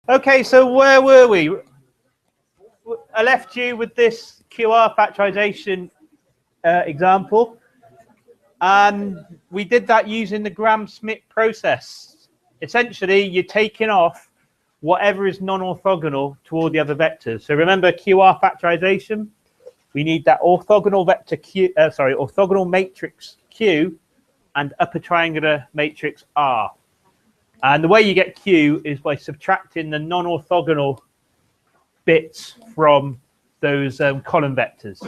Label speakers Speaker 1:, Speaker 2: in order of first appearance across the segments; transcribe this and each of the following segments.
Speaker 1: Okay, so where were we? I left you with this QR factorization example, and we did that using the Gram-Schmidt process. Essentially, you're taking off whatever is non-orthogonal to all the other vectors. So remember QR factorization? We need that orthogonal vector Q, orthogonal matrix Q and upper triangular matrix R. And the way you get Q is by subtracting the non-orthogonal bits from those column vectors.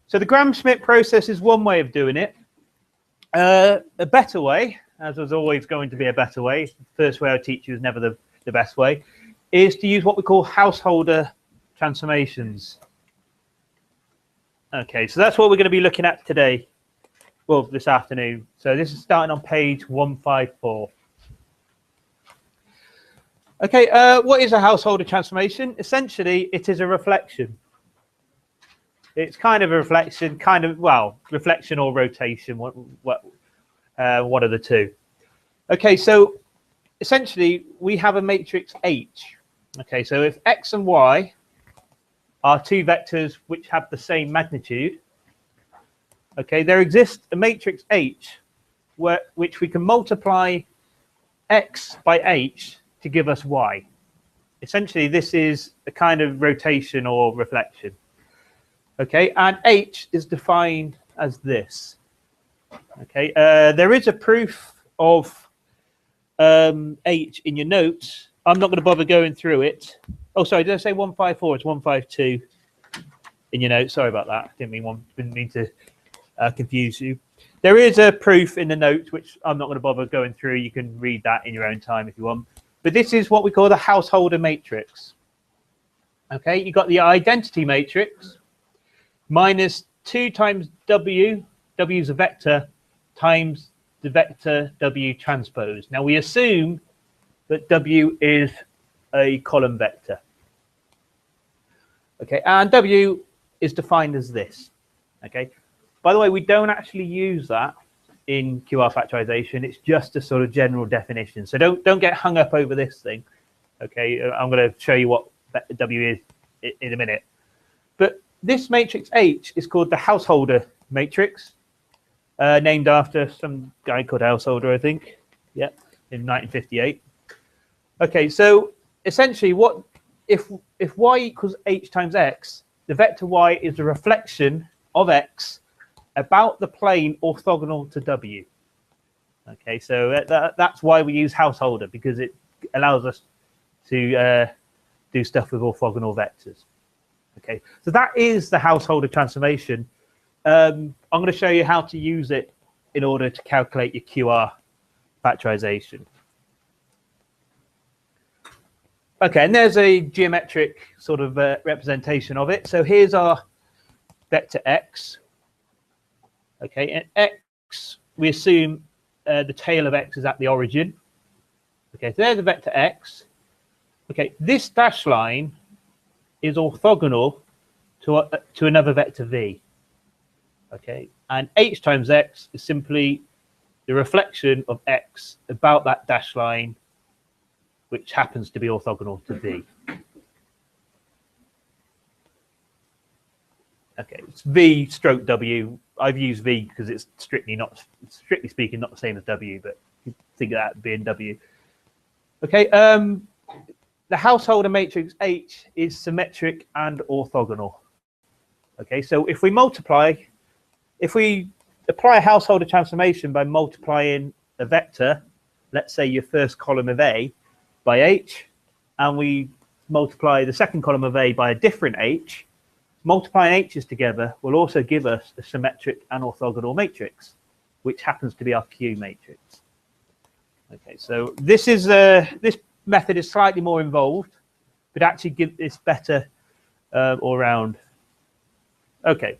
Speaker 1: So the Gram-Schmidt process is one way of doing it. A better way, as there's always going to be a better way, the first way I teach you is never the best way, is to use what we call householder transformations. Okay, so that's what we're going to be looking at today, well, this afternoon. So this is starting on page 154. Okay, what is a householder transformation? Essentially, it is a reflection. It's kind of a reflection, reflection or rotation, one of the two. Okay, so essentially, we have a matrix H. Okay, so if X and Y are two vectors which have the same magnitude, okay, there exists a matrix H which we can multiply X by H to give us Y. Essentially, this is a kind of rotation or reflection. Okay, and H is defined as this. Okay, there is a proof of H in your notes. I'm not going to bother going through it. Oh, sorry, did I say 154? It's 152 in your notes. Sorry about that. Didn't mean to confuse you. There is a proof in the notes, which I'm not going to bother going through. You can read that in your own time if you want. But this is what we call the householder matrix. Okay, you've got the identity matrix minus 2 times W, W is a vector, times the vector W transpose. Now we assume that W is a column vector. Okay, and W is defined as this. Okay, by the way, we don't actually use that in QR factorization. It's just a sort of general definition. So don't get hung up over this thing. Okay, I'm going to show you what W is in a minute. But this matrix H is called the householder matrix, named after some guy called Householder, I think. Yeah, in 1958. Okay, so essentially, what if Y equals H times X, the vector Y is a reflection of X about the plane orthogonal to W. Okay, so that's why we use householder, because it allows us to do stuff with orthogonal vectors. Okay, so that is the householder transformation. I'm going to show you how to use it in order to calculate your QR factorization. Okay, and there's a geometric sort of representation of it. So here's our vector X. Okay, and X, we assume the tail of X is at the origin. Okay, so there's the vector X. Okay, this dashed line is orthogonal to another vector V. Okay, and H times X is simply the reflection of X about that dashed line, which happens to be orthogonal to V. Okay, it's V stroke W. I've used V because it's strictly speaking, not the same as W, but you think of that being W. Okay, the householder matrix H is symmetric and orthogonal. Okay, so if we apply a householder transformation by multiplying a vector, let's say your first column of A by H, and we multiply the second column of A by a different H, multiplying H's together will also give us a symmetric and orthogonal matrix, which happens to be our Q matrix. Okay, so this method is slightly more involved, but actually give this better all around. Okay,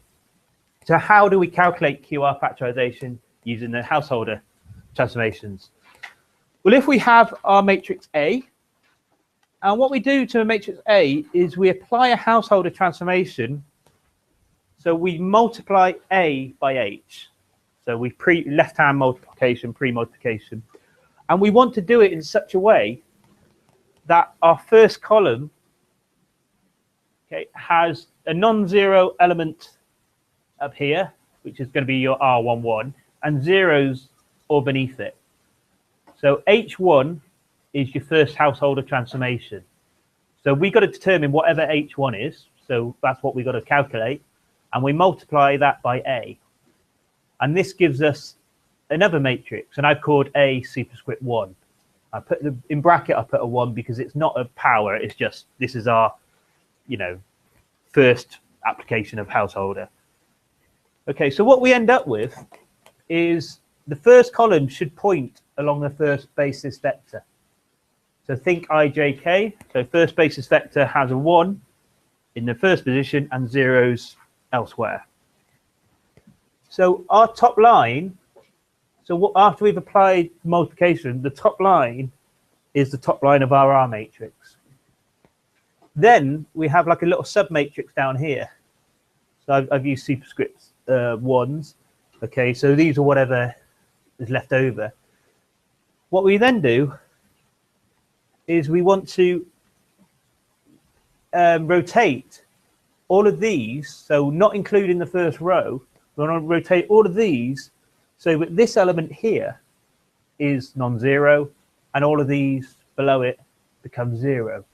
Speaker 1: so how do we calculate QR factorization using the householder transformations? Well, if we have our matrix A, and what we do to a matrix A is we apply a householder transformation. So we multiply A by H. So we left-hand multiplication, pre-multiplication. And we want to do it in such a way that our first column, okay, has a non-zero element up here, which is going to be your R11, and zeros all beneath it. So H1 is your first householder transformation. So we got to determine whatever H1 is. So that's what we got to calculate. And we multiply that by A. And this gives us another matrix. And I've called A superscript 1. I put in bracket, I put a 1 because it's not a power. It's just, this is our, first application of householder. Okay, so what we end up with is the first column should point along the first basis vector. So think ijk. So first basis vector has a 1 in the first position and zeros elsewhere. So our top line, after we've applied multiplication, the top line is the top line of our R matrix. Then we have like a little sub matrix down here. So I've used superscripts 1s. Okay, so these are whatever is left over. What we then do is we want to rotate all of these, so not including the first row, we want to rotate all of these so that this element here is non-zero and all of these below it become 0.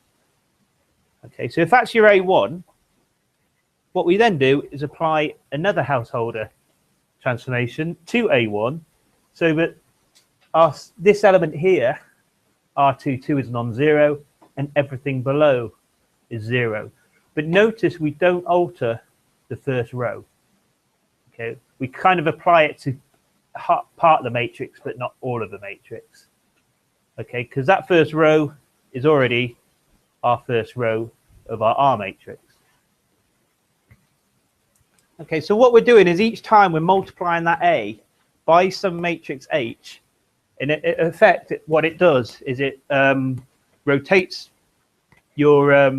Speaker 1: Okay, so if that's your A1, what we then do is apply another householder transformation to A1 so that this element here, R22, is non-zero and everything below is 0. But notice we don't alter the first row. Okay, we kind of apply it to part of the matrix, but not all of the matrix. Okay, because that first row is already our first row of our R matrix. Okay, so what we're doing is each time we're multiplying that A by some matrix H, and in effect, what it does is it rotates your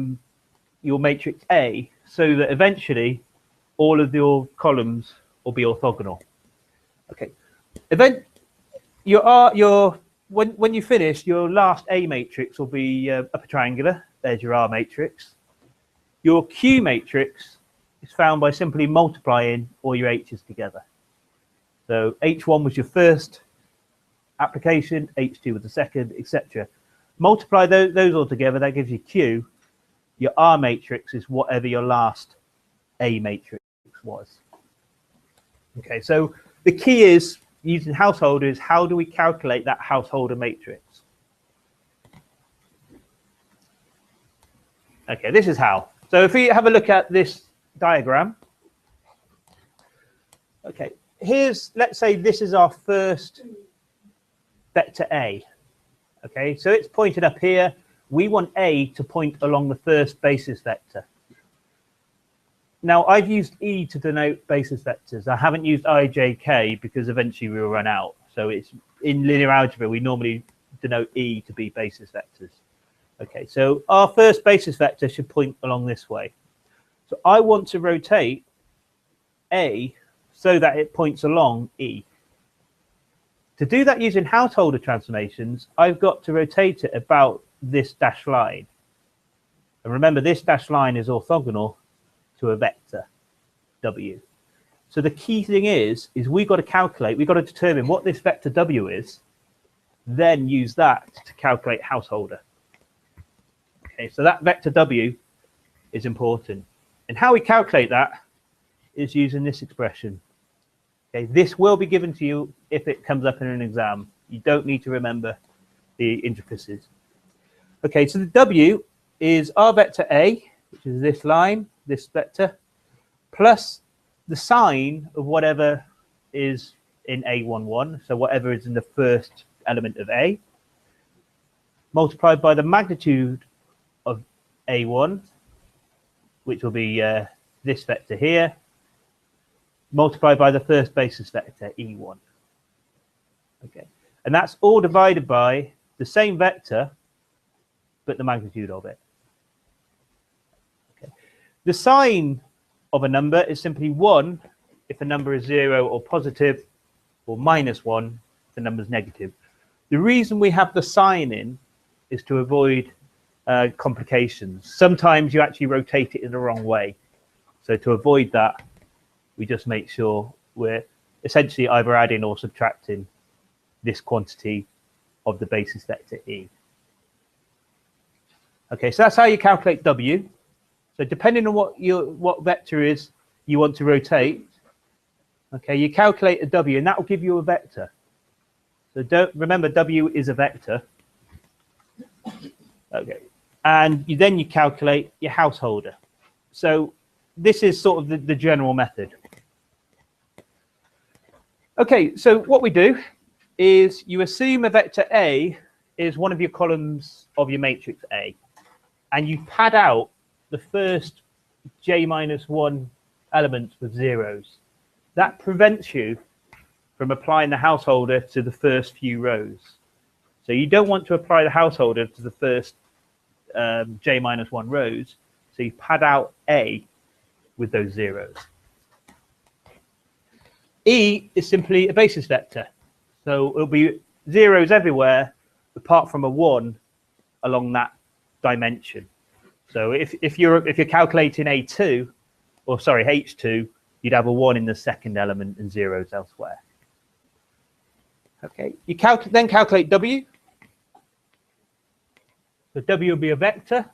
Speaker 1: matrix A so that eventually all of your columns will be orthogonal. Okay, when you finish, your last A matrix will be upper triangular. There's your R matrix. Your Q matrix is found by simply multiplying all your H's together. So H1 was your first application, H2 was the second, etc. Multiply those all together, that gives you Q. Your R matrix is whatever your last A matrix was. Okay, so the key is using householder is how do we calculate that householder matrix? Okay, this is how. So if we have a look at this diagram, okay, let's say this is our first vector A. Okay, so it's pointed up here. We want A to point along the first basis vector. Now, I've used E to denote basis vectors. I haven't used IJK because eventually we will run out. So it's in linear algebra, we normally denote E to be basis vectors. Okay, so our first basis vector should point along this way. So I want to rotate A so that it points along E. To do that using householder transformations, I've got to rotate it about this dashed line. And remember, this dashed line is orthogonal to a vector W. So the key thing is we've got to determine what this vector W is, then use that to calculate householder. Okay, so that vector W is important. And how we calculate that is using this expression. Okay, this will be given to you if it comes up in an exam. You don't need to remember the intricacies. Okay, so the W is our vector A, which is this line, this vector, plus the sign of whatever is in A11, so whatever is in the first element of A, multiplied by the magnitude of A1, which will be this vector here, multiplied by the first basis vector, E1. Okay, and that's all divided by the same vector, but the magnitude of it. Okay. The sign of a number is simply 1 if the number is 0 or positive, or -1 if the number is negative. The reason we have the sign in is to avoid complications. Sometimes you actually rotate it in the wrong way. So to avoid that, we just make sure we're essentially either adding or subtracting this quantity of the basis vector E. Okay, so that's how you calculate W. So depending on what vector is you want to rotate, okay, you calculate a W, and that will give you a vector. So remember, W is a vector. Okay, and then you calculate your householder. So this is sort of the general method. Okay, so what we do is you assume a vector A is one of your columns of your matrix A, and you pad out the first j-1 elements with zeros. That prevents you from applying the householder to the first few rows. So you don't want to apply the householder to the first j-1 rows, so you pad out A with those zeros. E is simply a basis vector, so it'll be zeros everywhere apart from a 1 along that dimension. So if you're calculating A2, or sorry, H2, you'd have a 1 in the second element and zeros elsewhere. Okay, you then calculate W. So W will be a vector.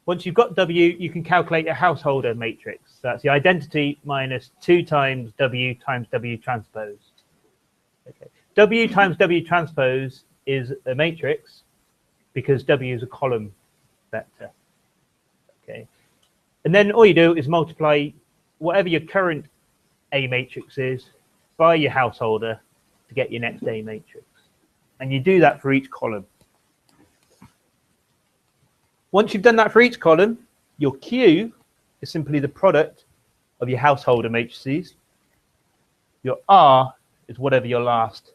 Speaker 1: Once you've got W, you can calculate your householder matrix. So that's the identity minus 2 times W transpose. Okay. W times W transpose is a matrix because W is a column vector. Okay. And then all you do is multiply whatever your current A matrix is by your householder to get your next A matrix. And you do that for each column. Once you've done that for each column, your Q is simply the product of your householder matrices. Your R is whatever your last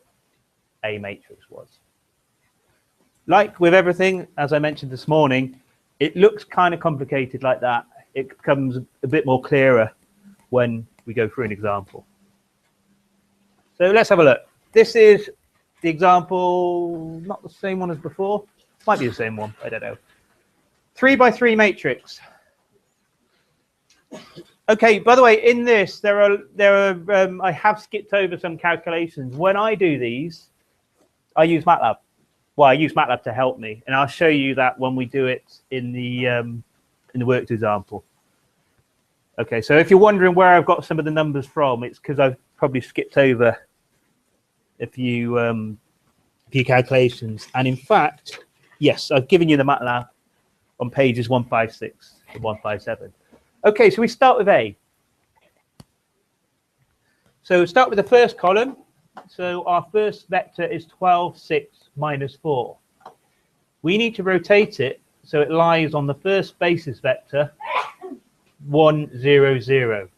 Speaker 1: A matrix was. Like with everything, as I mentioned this morning, it looks kind of complicated like that. It becomes a bit more clearer when we go through an example. So let's have a look. This is the example, not the same one as before. Might be the same one, I don't know. 3 by 3 matrix. Okay, by the way, in this, there are I have skipped over some calculations. When I do these, I use MATLAB. Well, I use MATLAB to help me, and I'll show you that when we do it in the worked example. Okay, so if you're wondering where I've got some of the numbers from, it's because I've probably skipped over a few calculations. And in fact, yes, I've given you the MATLAB on pages 156 and 157. Okay, so we start with A. So start with the first column. So our first vector is 12, 6, minus 4. We need to rotate it so it lies on the first basis vector, 1, 0, 0.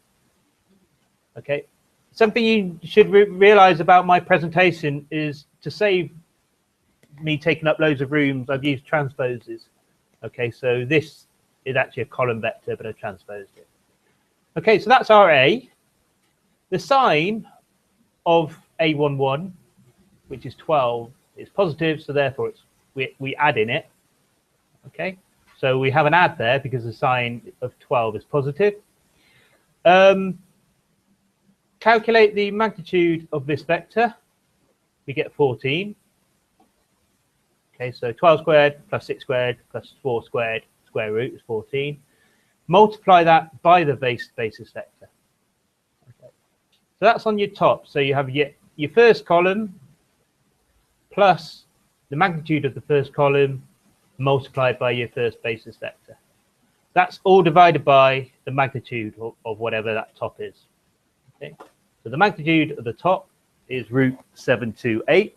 Speaker 1: Okay. Something you should realize about my presentation is to save me taking up loads of rooms, I've used transposes. Okay, so this is actually a column vector, but I transposed it. Okay, so that's our A. The sign of A11, which is 12, is positive, so therefore we add in it. Okay, so we have an add there because the sign of 12 is positive. Calculate the magnitude of this vector. We get 14. Okay, so 12 squared plus 6 squared plus 4 squared square root is 14. Multiply that by the basis vector. Okay. So that's on your top. So you have your first column plus the magnitude of the first column multiplied by your first basis vector. That's all divided by the magnitude of whatever that top is. Okay. So the magnitude of the top is root 728,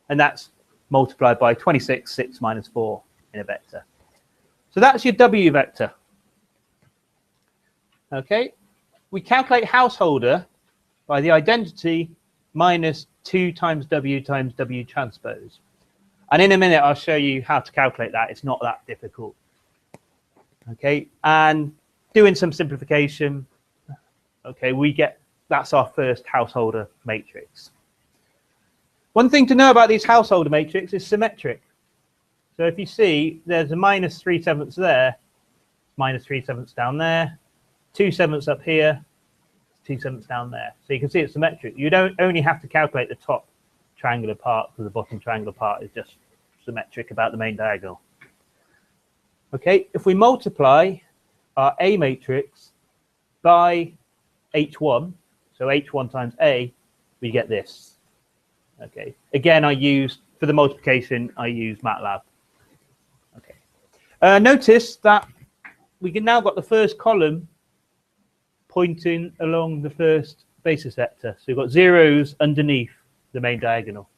Speaker 1: and that's multiplied by 26, 6 minus 4 in a vector. So that's your W vector. Okay, we calculate householder by the identity minus 2 times W transpose. And in a minute, I'll show you how to calculate that. It's not that difficult. Okay, and doing some simplification, okay, we get, that's our first householder matrix. One thing to know about these householder matrices is symmetric. So if you see, there's a minus 3/7 there, minus 3/7 down there, 2/7 up here, 2/7 down there. So you can see it's symmetric. You don't only have to calculate the top triangular part, because the bottom triangular part is just symmetric about the main diagonal. Okay, if we multiply our A matrix by H1, so H1 times A, we get this. Okay, again, for the multiplication, I use MATLAB. Okay, notice that we can now got the first column pointing along the first basis vector. So we've got zeros underneath the main diagonal.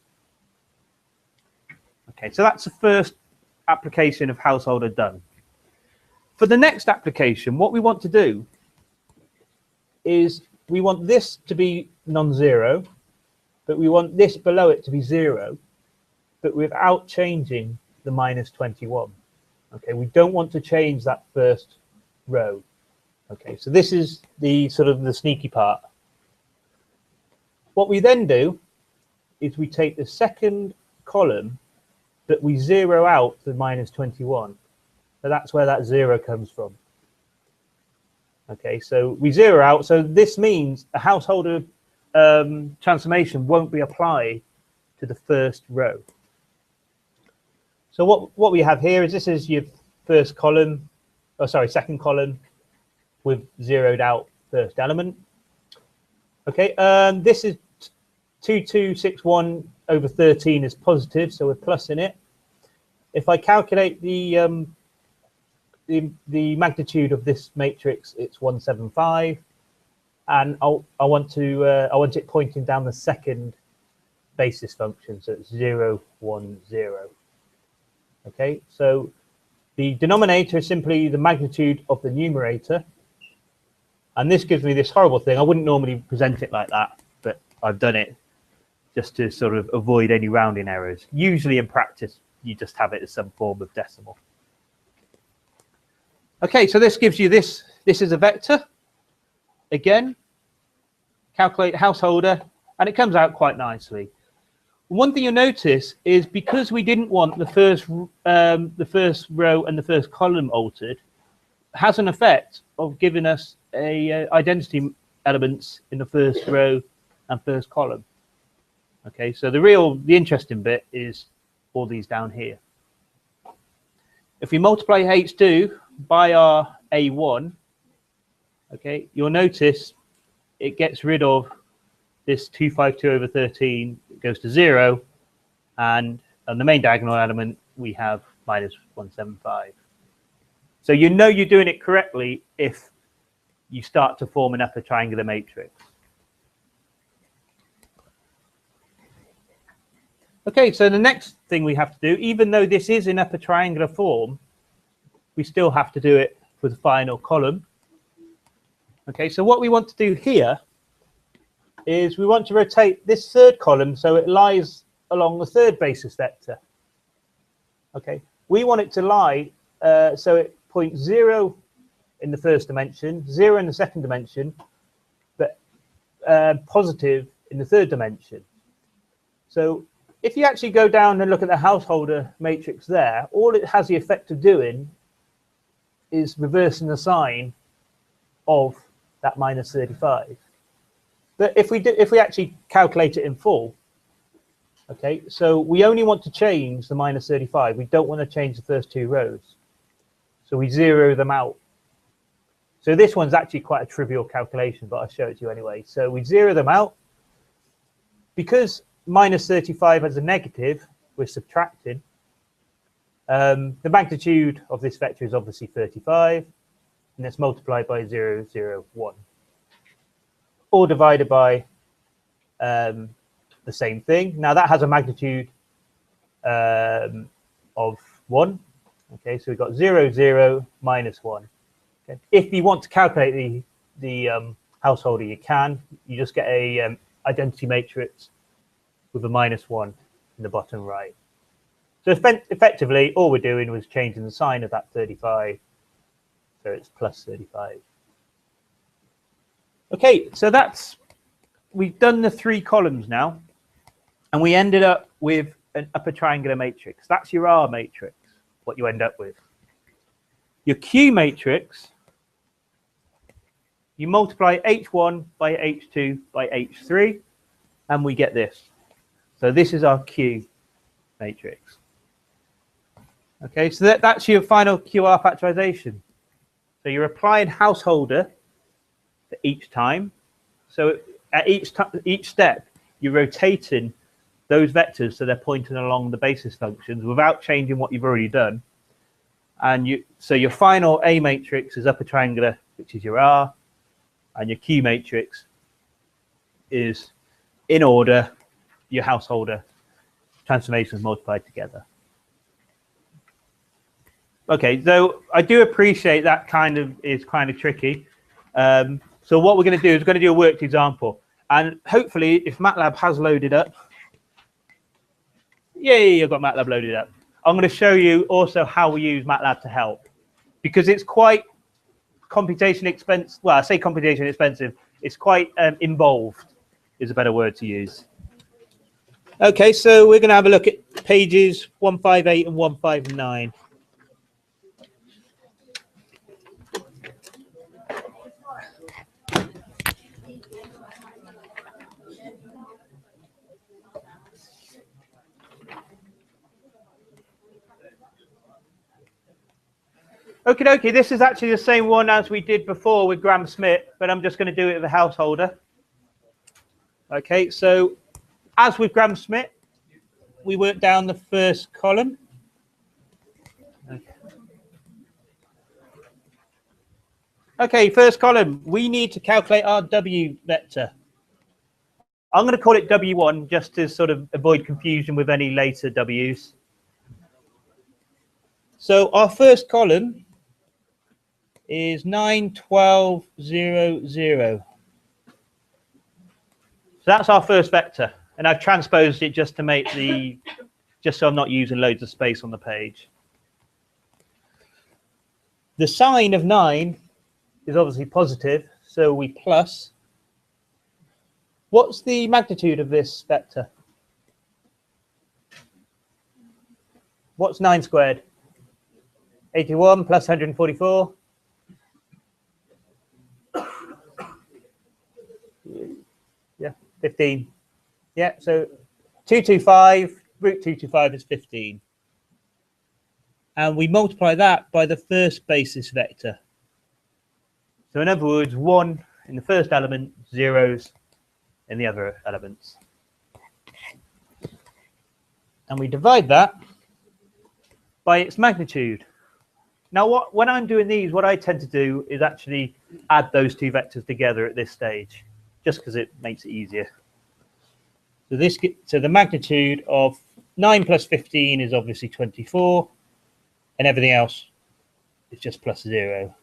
Speaker 1: Okay, so that's the first application of householder done. For the next application, what we want to do is we want this to be non-zero, but we want this below it to be 0, but without changing the minus 21. Okay, we don't want to change that first row. Okay, so this is the sort of the sneaky part. What we then do is we take the second column, but we zero out the minus 21. So that's where that 0 comes from. Okay, so we zero out. So this means a householder transformation won't be applied to the first row. So what we have here is this is your first column, oh sorry, second column with zeroed out first element. Okay, this is 2261 over 13 is positive, so we're plus in it. If I calculate the magnitude of this matrix, it's 175, and I want it pointing down the second basis function, so it's 0, 1, 0. Okay, so the denominator is simply the magnitude of the numerator, and this gives me this horrible thing. I wouldn't normally present it like that, but I've done it just to sort of avoid any rounding errors. Usually in practice, you just have it as some form of decimal. Okay, so this gives you this. This is a vector. Again, calculate householder, and it comes out quite nicely. One thing you'll notice is because we didn't want the first row and the first column altered, has an effect of giving us a identity elements in the first row and first column. Okay, so the interesting bit is all these down here. If we multiply H2 by our A1, okay, you'll notice it gets rid of this 252 over 13, it goes to 0, and on the main diagonal element, we have minus 175. So you know you're doing it correctly if you start to form an upper triangular matrix. Okay, so the next thing we have to do, even though this is in upper triangular form, we still have to do it for the final column. Okay, so what we want to do here is we want to rotate this third column so it lies along the third basis vector. Okay, we want it to lie so it points 0 in the first dimension, 0 in the second dimension, but positive in the third dimension. So if you actually go down and look at the householder matrix there, all it has the effect of doing is reversing the sign of that minus 35. But if we actually calculate it in full, okay, so we only want to change the minus 35. We don't want to change the first two rows. So we zero them out. So this one's actually quite a trivial calculation, but I'll show it to you anyway. So we zero them out. Because minus 35 has a negative, we're subtracting. The magnitude of this vector is obviously 35, and it's multiplied by 0, 0, 1. Or divided by the same thing. Now that has a magnitude of 1. Okay, so we've got 0, 0, minus 1. Okay. If you want to calculate the householder, you can. You just get a identity matrix with a minus 1 in the bottom right. So effectively, all we're doing was changing the sign of that 35. So it's plus 35. Okay, so we've done the 3 columns now, and we ended up with an upper triangular matrix. That's your R matrix. what you end up with. Your Q matrix, you multiply H1 by H2 by H3, and we get this. So this is our Q matrix. Okay, so that's your final QR factorization. So you're applying householder for each time. So at each step, you're rotating those vectors so they're pointing along the basis functions without changing what you've already done. And so your final A matrix is upper triangular, which is your R, and your Q matrix is in order your householder transformations multiplied together. Okay, so I do appreciate that is kind of tricky. So what we're going to do is we're going to do a worked example, and hopefully, if MATLAB has loaded up, yay, I've got MATLAB loaded up. I'm going to show you also how we use MATLAB to help, because it's quite computation expensive. Well, I say computation expensive. It's quite involved, is a better word to use. Okay, so we're going to have a look at pages 158 and 159. Okie dokie, this is actually the same one as we did before with Gram-Schmidt, but I'm just going to do it with a householder. Okay, so as with Gram-Schmidt, we work down the first column. Okay, first column, we need to calculate our W vector. I'm going to call it W1 just to sort of avoid confusion with any later W's. So our first column is 9, 12, 0, 0. So that's our first vector, and I've transposed it just to make just so I'm not using loads of space on the page. The sign of 9 is obviously positive, so we plus. What's the magnitude of this vector? What's 9 squared? 81 plus 144. Yeah, 15. Yeah, so 225, root 225 is 15. And we multiply that by the first basis vector. So in other words, 1 in the first element, zeros in the other elements. And we divide that by its magnitude. Now, when I'm doing these, what I tend to do is actually add those two vectors together at this stage, just because it makes it easier. So the magnitude of 9 plus 15 is obviously 24, and everything else is just plus 0.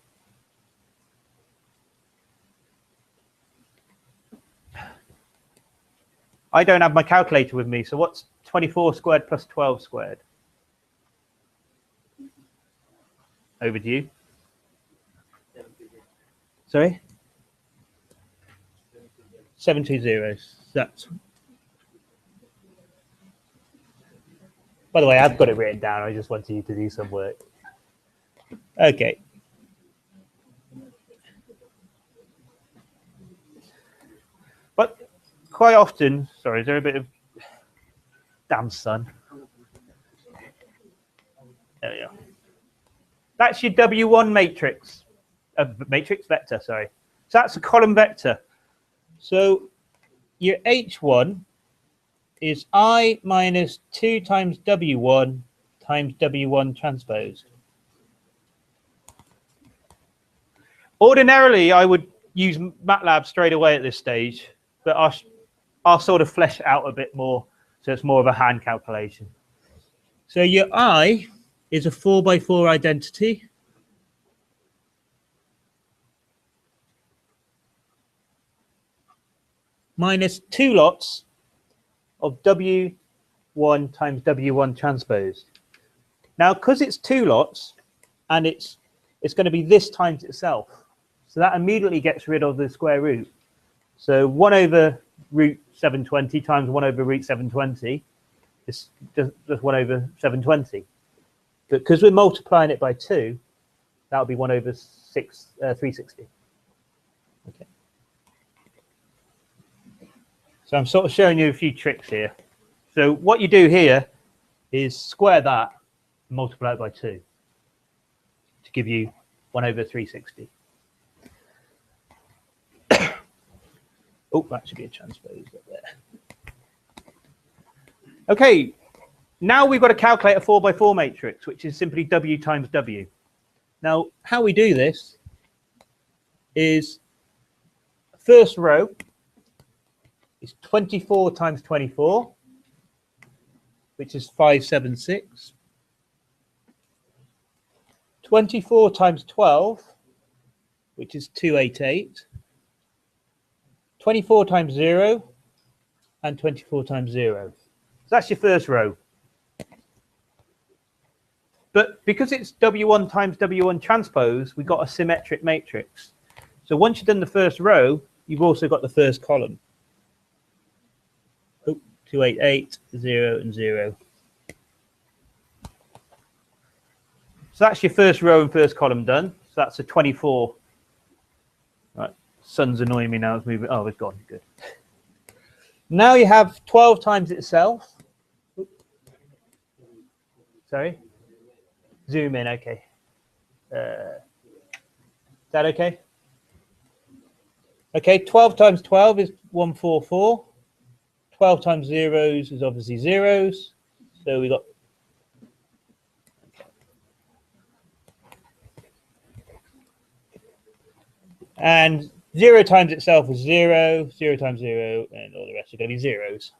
Speaker 1: I don't have my calculator with me, so what's 24 squared plus 12 squared? Over to you. Sorry? 720. That's. By the way, I've got it written down. I just wanted you to do some work. Okay. But quite often, sorry, is there a bit of damn sun? There we go. That's your W1 matrix, matrix vector, sorry. So that's a column vector. So your H1 is I minus 2 times W1 times W1 transposed. Ordinarily, I would use MATLAB straight away at this stage, but I'll sort of flesh it out a bit more, so it's more of a hand calculation. So your I is a 4x4 identity. Minus 2 lots of W1 times W1 transposed. Now, because it's 2 lots, and it's going to be this times itself, so that immediately gets rid of the square root. So 1 over root 720 times 1 over root 720 is just 1 over 720. But because we're multiplying it by 2, that will be 1 over 360. Okay. So I'm sort of showing you a few tricks here. So what you do here is square that and multiply it by 2 to give you 1 over 360. Oh, that should be a transpose up there. Okay, now we've got to calculate a 4 by 4 matrix, which is simply W times W. Now, how we do this is first row is 24 times 24, which is 576. 24 times 12, which is 288. 24 times 0 and 24 times 0. So that's your first row. But because it's W1 times W1 transpose, we've got a symmetric matrix. So once you've done the first row, you've also got the first column. Oh, 288, 0 and 0. So that's your first row and first column done. So that's a 24. Right. Sun's annoying me now. It's moving. Oh, it's gone. Good. Now you have 12 times itself. Oops. Sorry. Zoom in. Okay. Is that okay? Okay. 12 times 12 is 144. 12 times zeros is obviously zeros. So we got. And 0 times itself is 0, 0 times 0, and all the rest are going to be zeros.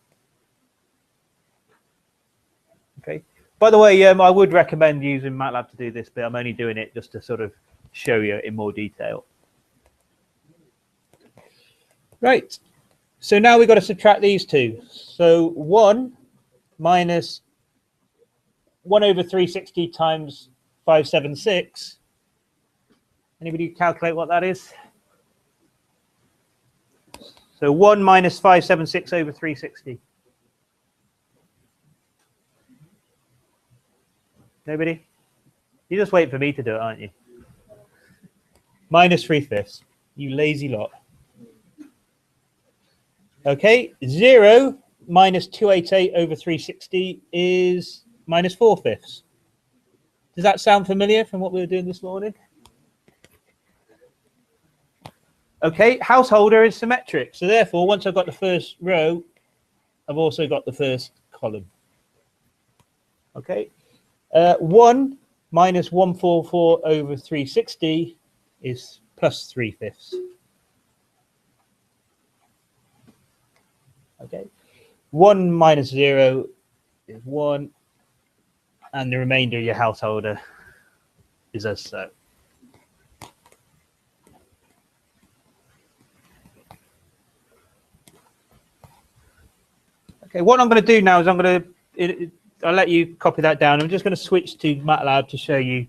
Speaker 1: Okay. By the way, I would recommend using MATLAB to do this, but I'm only doing it just to sort of show you in more detail. Right. So now we've got to subtract these two. So 1 minus 1 over 360 times 576. Anybody calculate what that is? So 1 minus 576 over 360. Nobody? You just wait for me to do it, aren't you? Minus 3/5. You lazy lot. Okay, 0 minus 288 over 360 is minus 4/5. Does that sound familiar from what we were doing this morning? Okay, householder is symmetric. So therefore, once I've got the first row, I've also got the first column. Okay, 1 minus 144 over 360 is plus 3/5. Okay, 1 minus 0 is 1, and the remainder of your householder is as so. Okay, what I'm going to do now is I'll let you copy that down. I'm just going to switch to MATLAB to show you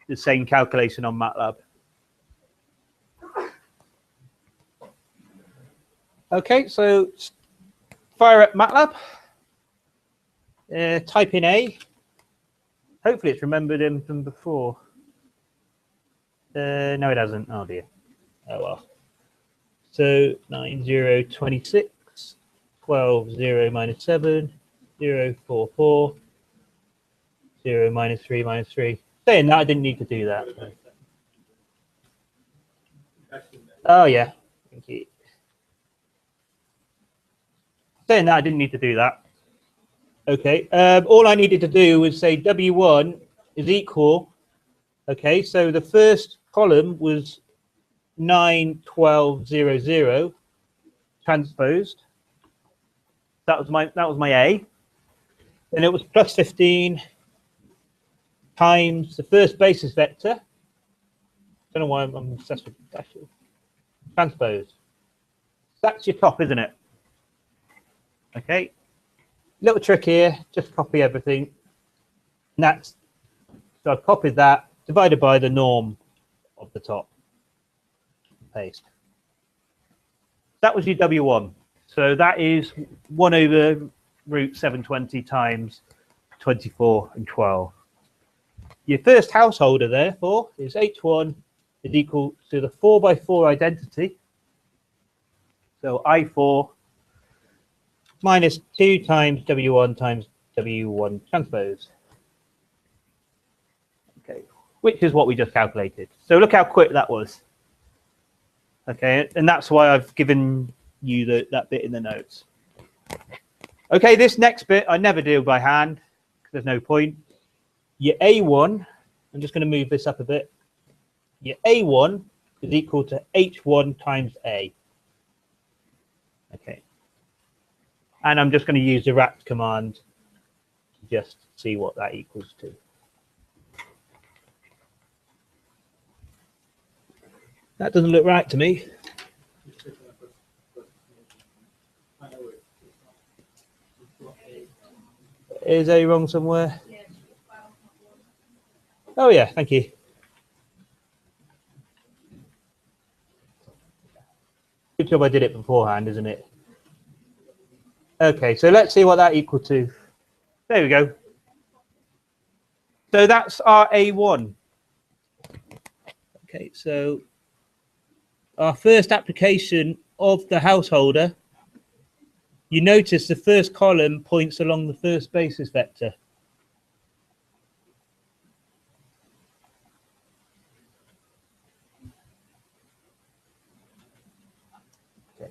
Speaker 1: the same calculation on MATLAB. Okay, so fire up MATLAB. Type in A. Hopefully it's remembered him from before. No, it hasn't. Oh dear. Oh well. So 9026. 12, 0 minus 7, 0, 4, 4, 0 minus 3 minus 3. Saying that, I didn't need to do that. So. Oh, yeah. Thank you. Saying that, I didn't need to do that. Okay. All I needed to do was say W1 is equal. Okay. So the first column was 9, 12, 0, 0 transposed. That was my A. Then it was plus 15 times the first basis vector. Don't know why I'm obsessed with dashes. Transpose. That's your top, isn't it? Okay. Little trick here. Just copy everything. And that's so I've copied that divided by the norm of the top. Paste. That was your W1. So that is 1 over root 720 times 24 and 12. Your first householder, therefore, is H1 is equal to the 4 by 4 identity. So I4 minus 2 times W1 times W1 transpose. Okay, which is what we just calculated. So look how quick that was. Okay, and that's why I've given you that bit in the notes. Okay, this next bit I never do by hand because there's no point. Your A1, I'm just going to move this up a bit. Your A1 is equal to H1 times A. Okay. And I'm just going to use the rat command to just see what that equals to. That doesn't look right to me. Is A wrong somewhere? Oh yeah, thank you. Good job I did it beforehand, isn't it? Okay, so let's see what that equals to. There we go. So that's our A1. Okay, so our first application of the householder, you notice the first column points along the first basis vector. Okay.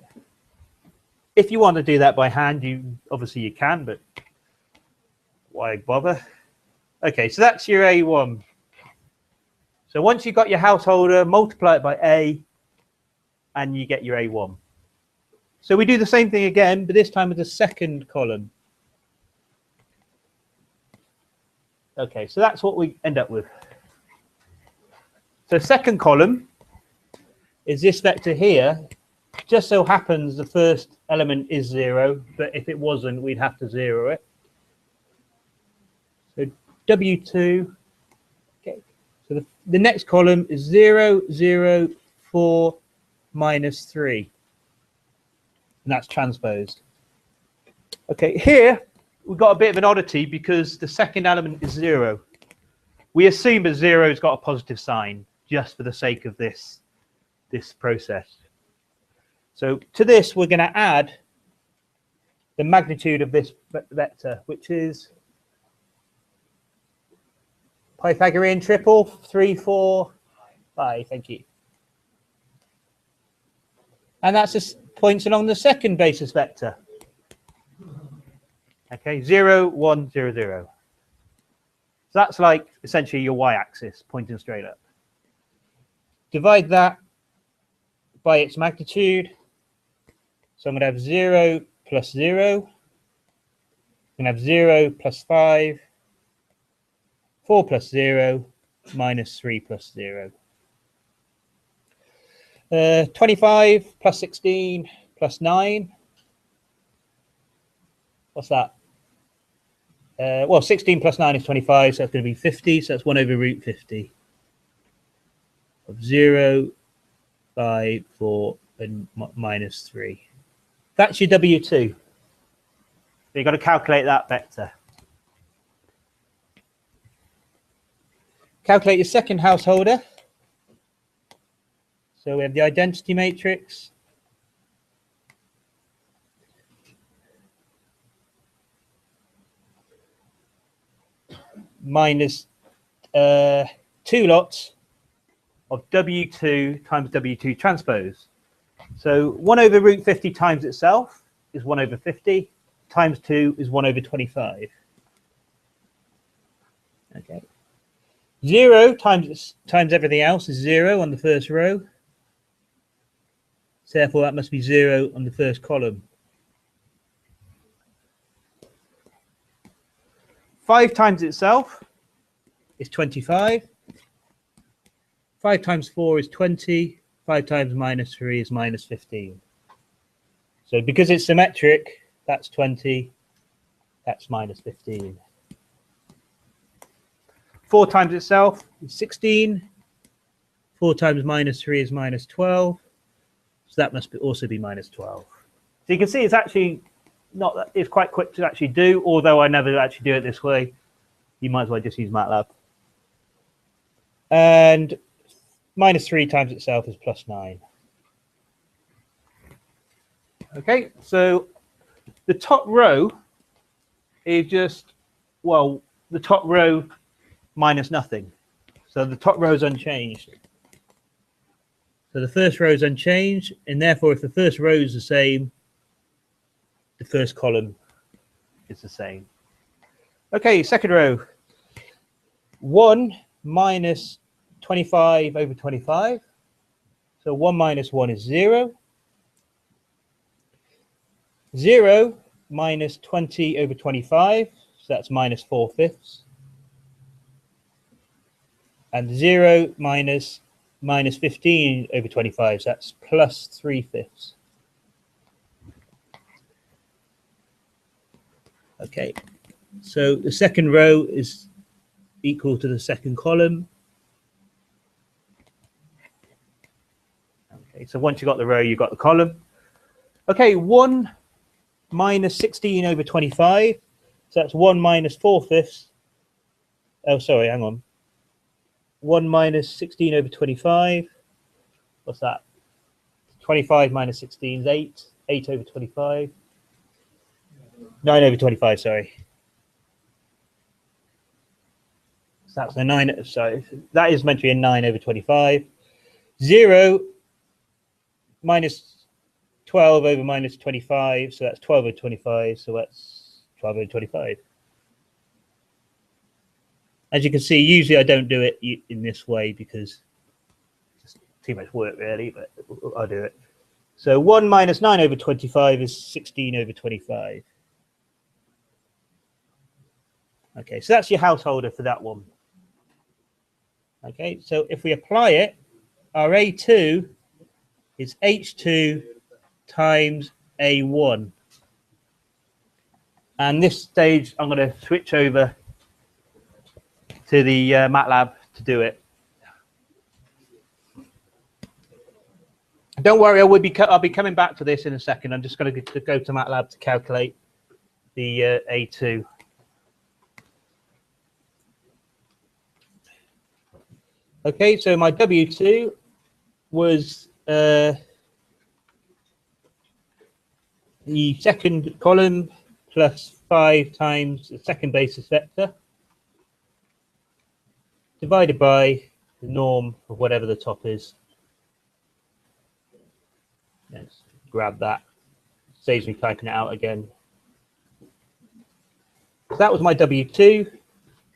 Speaker 1: If you want to do that by hand, obviously you can, but why bother? Okay, so that's your A1. So once you've got your householder, multiply it by A, and you get your A1. So we do the same thing again, but this time with the second column. Okay, so that's what we end up with. So second column is this vector here. Just so happens the first element is 0, but if it wasn't, we'd have to 0 it. So W2. Okay, so the next column is 0, 0, 4, minus 3. And that's transposed. Okay, here we've got a bit of an oddity because the second element is 0. We assume that 0's got a positive sign just for the sake of this process. So to this, we're going to add the magnitude of this vector, which is Pythagorean triple, 3, 4, 5. Thank you. And that's just points along the second basis vector. Okay, 0, 1, 0, 0. So that's like essentially your y-axis pointing straight up. Divide that by its magnitude. So I'm going to have 0 plus 0. I'm going to have 0 plus 5. 4 plus 0 minus 3 plus 0. 25 plus 16 plus 9. What's that? Well, 16 plus 9 is 25, so that's going to be 50. So that's 1 over root 50 of 0, 5, 4, and minus 3. That's your W2. So you've got to calculate that vector. Calculate your second householder. So we have the identity matrix. Minus 2 lots of W2 times W2 transpose. So 1 over root 50 times itself is 1 over 50, times 2 is 1 over 25. Okay. 0 times everything else is 0 on the first row. So therefore, that must be 0 on the first column. 5 times itself is 25. 5 times 4 is 20. 5 times minus 3 is minus 15. So because it's symmetric, that's 20. That's minus 15. 4 times itself is 16. 4 times minus 3 is minus 12. So that must also be minus 12. So you can see it's actually not that it's quite quick to actually do, although I never actually do it this way. You might as well just use MATLAB. And minus 3 times itself is plus 9. Okay, so the top row is just, well, the top row minus nothing. So the top row is unchanged. So the first row is unchanged, and therefore if the first row is the same, the first column is the same. Okay, second row. 1 minus 25 over 25. So 1 minus 1 is 0. 0 minus 20 over 25. So that's minus 4/5. And 0 minus 15 over 25. So that's plus 3/5. Okay, so the second row is equal to the second column. Okay, so once you've got the row, you've got the column. Okay, 1 minus 16 over 25. So that's 1 minus 4/5. Oh, sorry, hang on. 1 minus 16 over 25. What's that? 25 minus 16 is 8. 8 over 25. 9 over 25, sorry. So that's a 9. Sorry, that is meant to be a 9 over 25. 0 minus 12 over minus 25. So that's 12 over 25. So that's 12 over 25. As you can see, usually I don't do it in this way because it's too much work, really, but I'll do it. So 1 minus 9 over 25 is 16 over 25. Okay, so that's your householder for that one. Okay, so if we apply it, our A2 is H2 times A1. And this stage, I'm going to switch over to the MATLAB to do it. Don't worry, I'll be coming back to this in a second. I'm just going to go to MATLAB to calculate the A2. Okay, so my W2 was the second column plus 5 times the second basis vector divided by the norm of whatever the top is. Let's grab that. Saves me typing it out again. So that was my W2.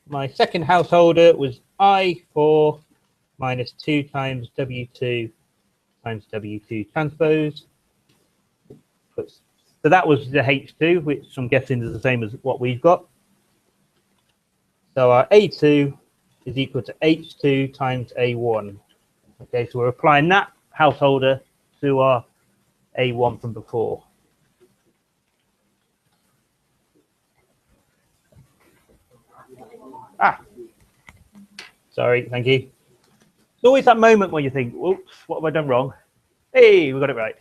Speaker 1: My second householder was I4 minus 2 times W2 times W2 transpose. So that was the H2, which I'm guessing is the same as what we've got. So our A2 is equal to H2 times A1. Okay, so we're applying that householder to our A1 from before. Sorry, thank you. There's always that moment where you think, oops, what have I done wrong? Hey, we got it right.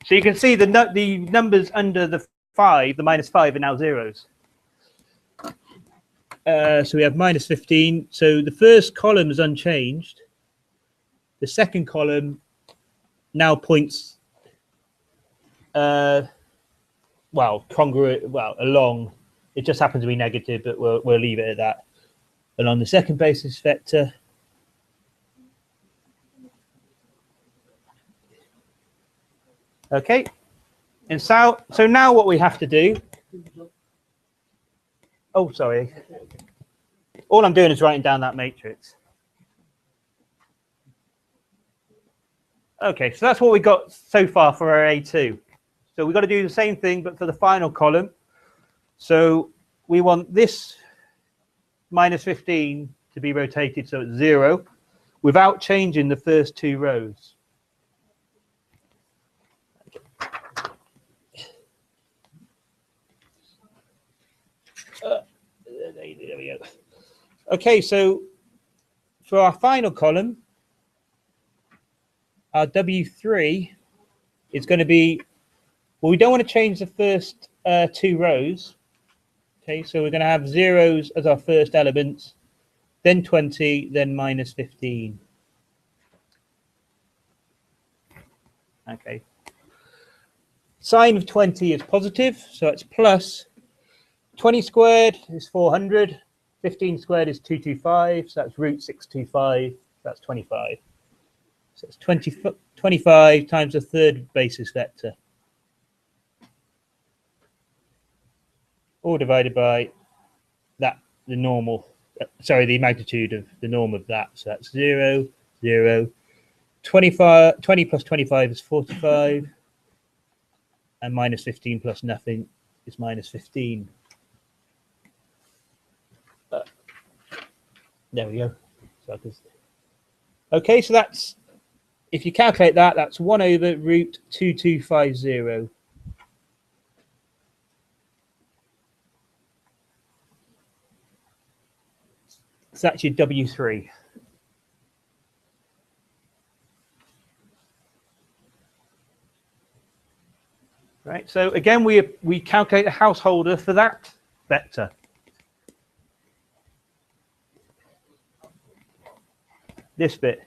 Speaker 1: So you can see the numbers under the 5, the minus 5 are now zeros. So we have minus 15. So the first column is unchanged. The second column now points, well, congruent, well, along. It just happens to be negative, but we'll leave it at that. Along the second basis vector. Okay, and so now what we have to do. Oh, sorry. All I'm doing is writing down that matrix. Okay, so that's what we got so far for our A2. So we've got to do the same thing, but for the final column. So we want this minus 15 to be rotated so it's 0 without changing the first 2 rows. There we go. Okay, so for our final column, our W3 is going to be, well, we don't want to change the first 2 rows. Okay, so we're going to have zeros as our first elements. then 20, then minus 15. Okay. Sine of 20 is positive, so it's plus 20 squared is 400, 15 squared is 225, so that's root 625, that's 25. So it's 25 times the third basis vector, all divided by that, the normal, sorry, the magnitude of the norm of that. So that's 0, 0, 25, 20 plus 25 is 45, and minus 15 plus nothing is minus 15. There we go. So okay, so that's, if you calculate that, that's 1 over root 2250. So that's your W3. Right, so again, we calculate the householder for that vector. This bit.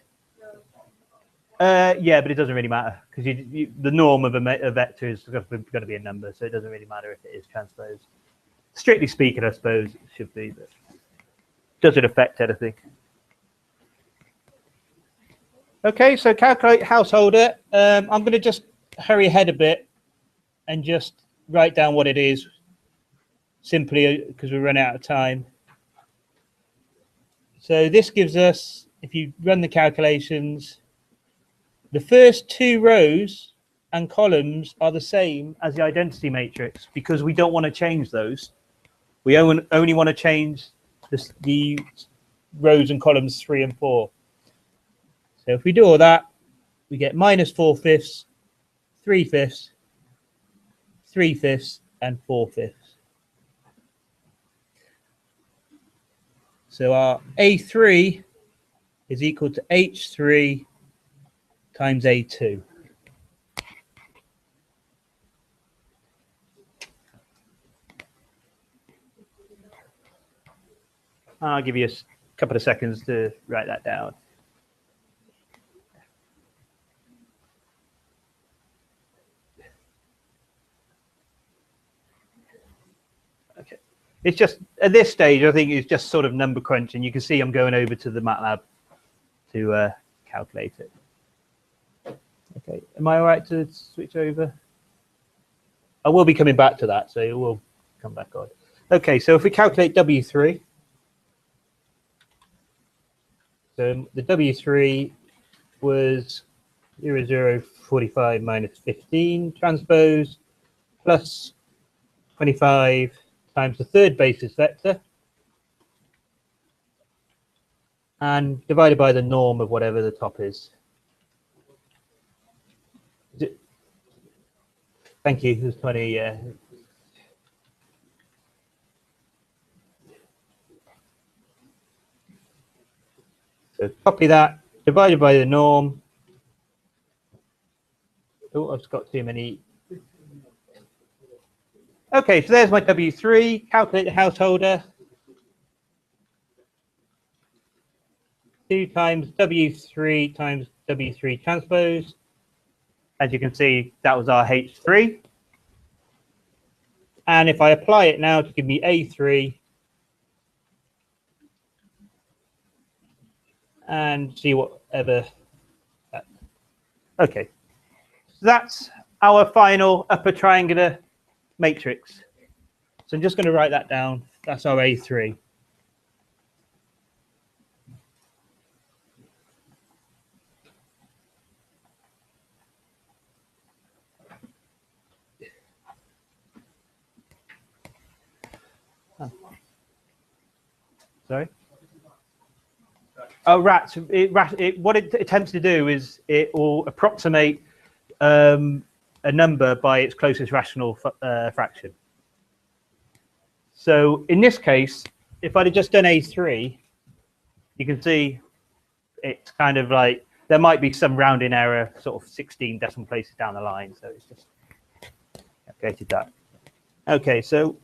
Speaker 1: Yeah, but it doesn't really matter because the norm of a vector is going to be a number, so it doesn't really matter if it is transposed. Strictly speaking, I suppose it should be, but doesn't affect anything. Okay, so calculate householder. I'm going to just hurry ahead a bit and just write down what it is, simply because we run out of time. So this gives us, if you run the calculations, the first two rows and columns are the same as the identity matrix because we don't want to change those. We only want to change the rows and columns 3 and 4. So if we do all that, we get minus 4/5, 3/5, 3/5, and 4/5. So our A3 is equal to H3 times A2. I'll give you a couple of seconds to write that down. Okay. It's just, at this stage, I think it's just sort of number crunching. You can see I'm going over to the MATLAB to calculate it. Okay, am I all right to switch over? I will be coming back to that, so it will come back on. Okay, so if we calculate W3, so the W3 was 0, 0, 45 minus 15 transpose plus 25 times the third basis vector and divided by the norm of whatever the top is. Thank you. It was 20. So copy that, divided by the norm. Oh, I've got too many. Okay, so there's my W3. Calculate the householder. 2 times W3 times W3 transpose. As you can see, that was our H3. And if I apply it now to give me A3 and see whatever. Okay, so that's our final upper triangular matrix. So I'm just going to write that down. That's our A3. Sorry? Oh, rats. What it attempts to do is it will approximate a number by its closest rational fraction. So in this case, if I'd have just done A3, you can see it's kind of like there might be some rounding error, sort of 16 decimal places down the line. So it's just calculated that. Okay, so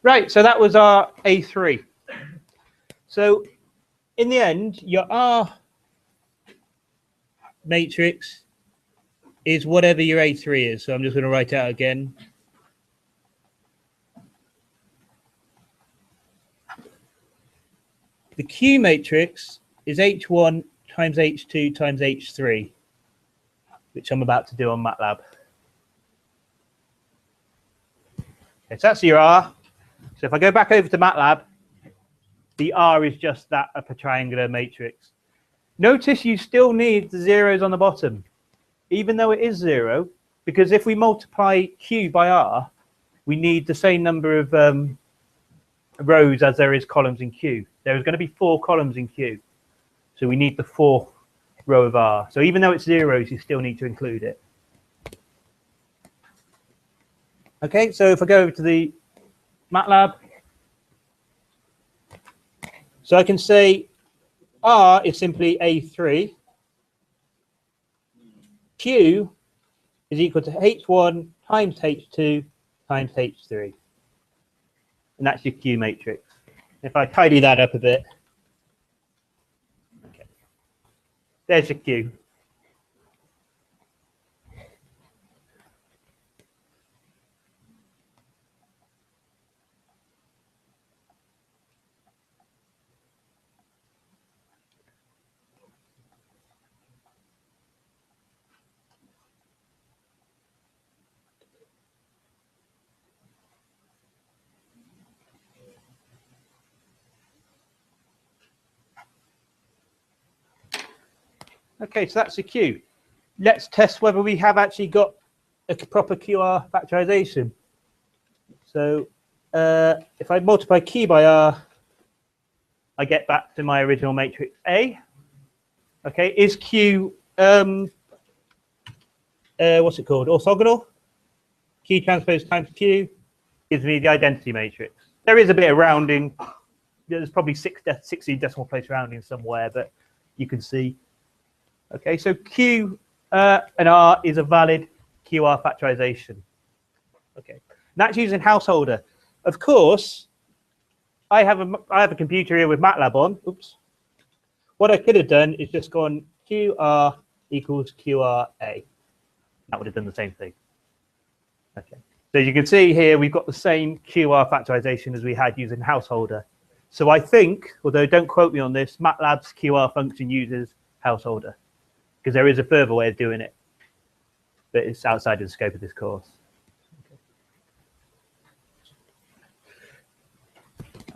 Speaker 1: Right, so that was our A3. So in the end, your R matrix is whatever your A3 is. So I'm just going to write it out again. The Q matrix is H1 times H2 times H3, which I'm about to do on MATLAB. Okay, so that's your R. So if I go back over to MATLAB, the R is just that of a triangular matrix. Notice you still need the zeros on the bottom, even though it is 0, because if we multiply Q by R, we need the same number of rows as there is columns in Q. There is going to be 4 columns in Q. So we need the 4th row of R. So even though it's zeros, you still need to include it. Okay, so if I go over to the MATLAB, so I can say R is simply A3. Q is equal to H1 times H2 times H3. And that's your Q matrix. If I tidy that up a bit, okay, there's your Q. Okay, so that's the Q. Let's test whether we have actually got a proper QR factorization. So if I multiply Q by R, I get back to my original matrix A. Okay, is Q, what's it called, orthogonal? Q transpose times Q gives me the identity matrix. There is a bit of rounding. There's probably 60 decimal place rounding somewhere, but you can see. Okay, so Q and R is a valid QR factorization. Okay, and that's using householder. Of course, I have a computer here with MATLAB on. Oops. What I could have done is just gone QR equals QRA. That would have done the same thing. Okay, so you can see here we've got the same QR factorization as we had using householder. So I think, although don't quote me on this, MATLAB's QR function uses householder, because there is a further way of doing it, but it's outside of the scope of this course.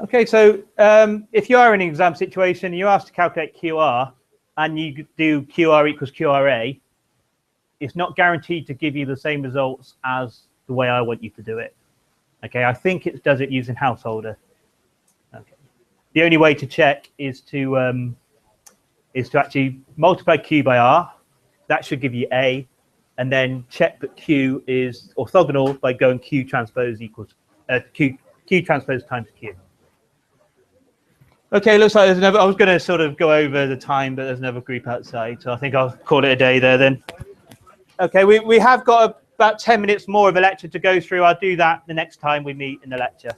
Speaker 1: Okay, so if you are in an exam situation and you're asked to calculate QR and you do QR equals QRA, it's not guaranteed to give you the same results as the way I want you to do it. Okay, I think it does it using householder. Okay. The only way to check is to actually multiply Q by R. That should give you A, and then check that Q is orthogonal by going Q transpose equals Q transpose times Q. Okay, looks like there's another. I was going to sort of go over the time, but there's another group outside, so I think I'll call it a day there then. Okay, we have got about 10 minutes more of a lecture to go through. I'll do that the next time we meet in the lecture.